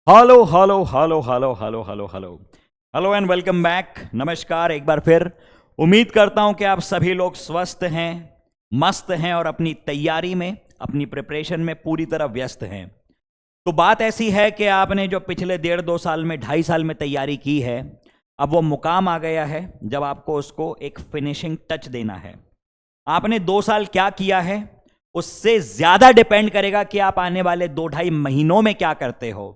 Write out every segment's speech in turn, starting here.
Hello hello hello hello hello hello hello hello and welcome back. नमस्कार एक बार फिर। उम्मीद करता हूं कि आप सभी लोग स्वस्थ हैं, मस्त हैं और अपनी तैयारी में, अपनी प्रिपरेशन में पूरी तरह व्यस्त हैं। तो बात ऐसी है कि आपने जो पिछले 1.5-2 साल में 2.5 साल में तैयारी की है, अब वो मुकाम आ गया है जब आपको उसको एक फिनिशिंग टच देना है। आपने 2 साल क्या किया है उससे ज्यादा डिपेंड करेगा कि आप आने वाले 2-2.5 महीनों में क्या करते हो।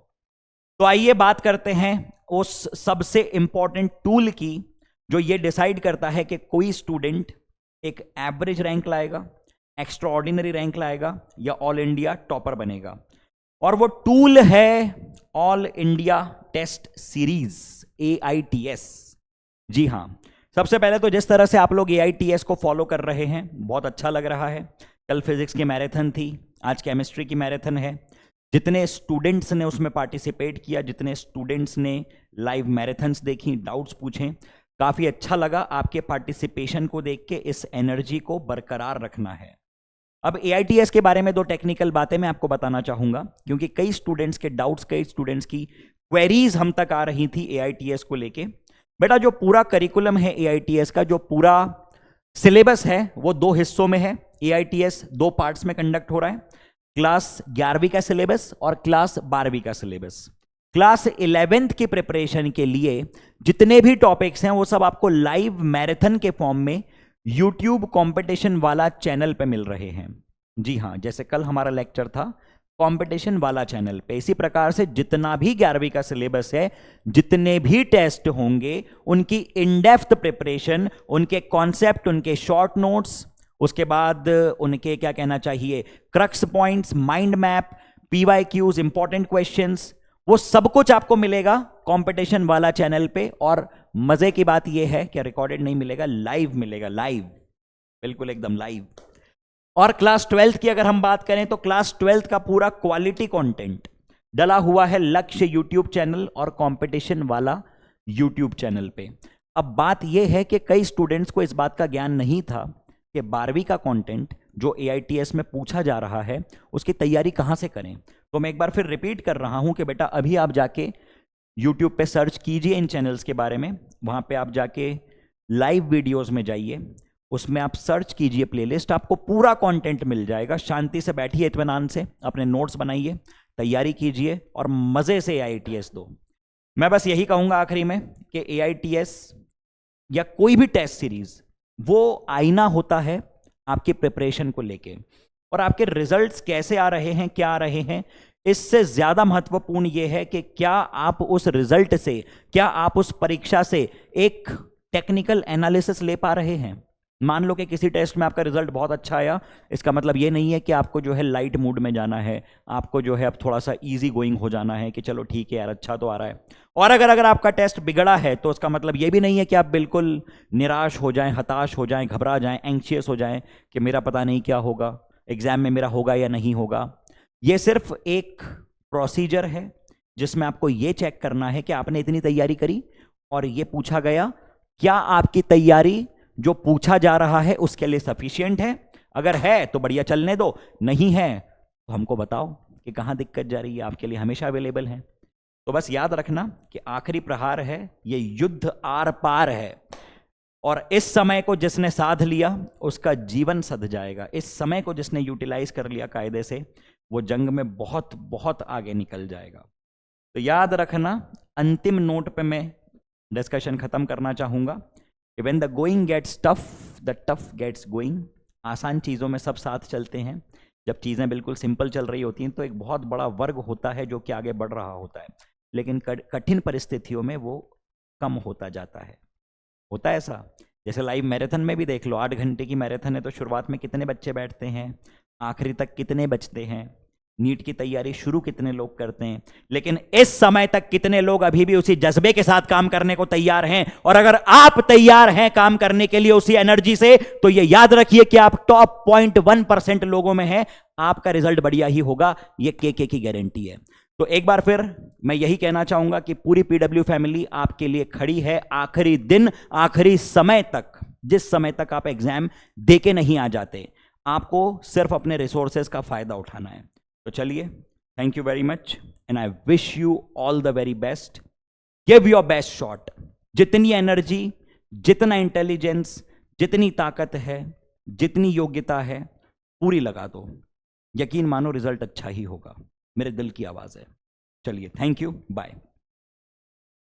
तो आइए बात करते हैं उस सबसे इंपॉर्टेंट टूल की जो ये डिसाइड करता है कि कोई स्टूडेंट एक एवरेज रैंक लाएगा, एक्स्ट्रा ऑर्डिनरी रैंक लाएगा या ऑल इंडिया टॉपर बनेगा। और वो टूल है all India test series, AITS। जी हां, सबसे पहले तो जिस तरह से आप लोग AITS को फॉलो कर रहे हैं बहुत अच्छा लग रहा है। कल फिजिक्स की मैराथन थी, आज केमिस्ट्री की मैराथन है। जितने स्टूडेंट्स ने उसमें पार्टिसिपेट किया, जितने स्टूडेंट्स ने लाइव मैराथन्स देखी, डाउट्स पूछे, काफ़ी अच्छा लगा। आपके पार्टिसिपेशन को देख के इस एनर्जी को बरकरार रखना है। अब AITS के बारे में 2 टेक्निकल बातें मैं आपको बताना चाहूँगा, क्योंकि कई स्टूडेंट्स के डाउट्स, कई स्टूडेंट्स की क्वेरीज हम तक आ रही थी AITS को लेके। बेटा जो पूरा करिकुलम है AITS का, जो पूरा सिलेबस है वो 2 हिस्सों में है। AITS 2 पार्ट्स में कंडक्ट हो रहा है, क्लास 11वीं का सिलेबस और क्लास 12वीं का सिलेबस। क्लास 11th की प्रिपरेशन के लिए जितने भी टॉपिक्स हैं वो सब आपको लाइव मैराथन के फॉर्म में यूट्यूब कंपटीशन वाला चैनल पे मिल रहे हैं। जी हां, जैसे कल हमारा लेक्चर था कंपटीशन वाला चैनल पे, इसी प्रकार से जितना भी 11वीं का सिलेबस है, जितने भी टेस्ट होंगे, उनकी इन डेप्थ प्रिपरेशन, उनके कॉन्सेप्ट, उनके शॉर्ट नोट्स, उसके बाद उनके क्या कहना चाहिए crux points, mind map, PYQs, important questions, वो सब कुछ आपको मिलेगा कंपटीशन वाला चैनल पे। और मजे की बात यह है कि रिकॉर्डेड नहीं मिलेगा, लाइव मिलेगा, लाइव, बिल्कुल एकदम लाइव। और क्लास 12th की अगर हम बात करें तो क्लास 12th का पूरा क्वालिटी कंटेंट डला हुआ है लक्ष्य यूट्यूब चैनल और कंपटीशन वाला यूट्यूब चैनल पे। अब बात यह है कि कई स्टूडेंट्स को इस बात का ज्ञान नहीं था कि 12वीं का कंटेंट जो AITS में पूछा जा रहा है उसकी तैयारी कहां से करें। तो मैं एक बार फिर रिपीट कर रहा हूं कि बेटा अभी आप जाके YouTube पे सर्च कीजिए इन चैनल्स के बारे में, वहां पे आप जाके लाइव वीडियोस में जाइए, उसमें आप सर्च कीजिए प्लेलिस्ट, आपको पूरा कंटेंट मिल जाएगा। शांति से बैठिए, इत्मीनान से अपने नोट्स बनाइए, तैयारी कीजिए और मजे से AITS दो। मैं बस यही कहूंगा आखिरी में कि AITS या कोई भी टेस्ट सीरीज वो आईना होता है आपकी प्रिपरेशन को लेके, और आपके रिजल्ट्स कैसे आ रहे हैं, क्या आ रहे हैं, इससे ज्यादा महत्वपूर्ण यह है कि क्या आप उस रिजल्ट से, क्या आप उस परीक्षा से एक टेक्निकल एनालिसिस ले पा रहे हैं। मान लो कि किसी टेस्ट में आपका रिजल्ट बहुत अच्छा आया, इसका मतलब ये नहीं है कि आपको जो है लाइट मूड में जाना है, आपको जो है अब थोड़ा सा इजी गोइंग हो जाना है कि चलो ठीक है यार अच्छा तो आ रहा है। और अगर आपका टेस्ट बिगड़ा है तो उसका मतलब ये भी नहीं है कि आप बिल्कुल निराश हो जाएं, हताश हो जाएं, घबरा जाएं, एंग्शियस हो जाएं कि मेरा पता नहीं क्या होगा, एग्जाम में मेरा होगा या नहीं होगा। ये सिर्फ एक प्रोसीजर है जिसमें आपको ये चेक करना है कि आपने इतनी तैयारी करी और ये पूछा गया, क्या आपकी तैयारी जो पूछा जा रहा है उसके लिए सफिशिएंट है। अगर है तो बढ़िया चलने दो, नहीं है तो हमको बताओ कि कहां दिक्कत जा रही है, आपके लिए हमेशा अवेलेबल है। तो बस याद रखना कि आखिरी प्रहार है, ये युद्ध आर पार है, और इस समय को जिसने साध लिया उसका जीवन सध जाएगा। इस समय को जिसने यूटिलाइज कर लिया कायदे से, वो जंग में बहुत बहुत आगे निकल जाएगा। तो याद रखना, अंतिम नोट पे मैं डिस्कशन खत्म करना चाहूंगा कि when the going gets tough, the tough gets going. आसान चीज़ों में सब साथ चलते हैं, जब चीज़ें बिल्कुल सिंपल चल रही होती हैं तो एक बहुत बड़ा वर्ग होता है जो कि आगे बढ़ रहा होता है, लेकिन कठिन परिस्थितियों में वो कम होता जाता है। होता है ऐसा, जैसे लाइव मैराथन में भी देख लो, 8 घंटे की मैराथन है तो शुरुआत में कितने बच्चे बैठते हैं, आखिरी तक कितने बचते हैं, नीट की तैयारी शुरू कितने लोग करते हैं, लेकिन इस समय तक कितने लोग अभी भी उसी जज्बे के साथ काम करने को तैयार हैं। और अगर आप तैयार हैं काम करने के लिए उसी एनर्जी से, तो ये याद रखिए कि आप टॉप 0.1% लोगों में हैं, आपका रिजल्ट बढ़िया ही होगा, ये के की गारंटी है। तो एक बार फिर मैं यही कहना चाहूंगा कि पूरी PW फैमिली आपके लिए खड़ी है आखिरी दिन, आखिरी समय तक, जिस समय तक आप एग्जाम देके नहीं आ जाते। आपको सिर्फ अपने रिसोर्सेज का फायदा उठाना है। तो चलिए, thank you very much. And I wish you all the very best. Give your best shot. जितनी एनर्जी, जितना इंटेलिजेंस, जितनी ताकत है, जितनी योग्यता है, पूरी लगा दो. यकीन मानो रिजल्ट अच्छा ही होगा. मेरे दिल की आवाज है. चलिए, थैंक यू, बाय.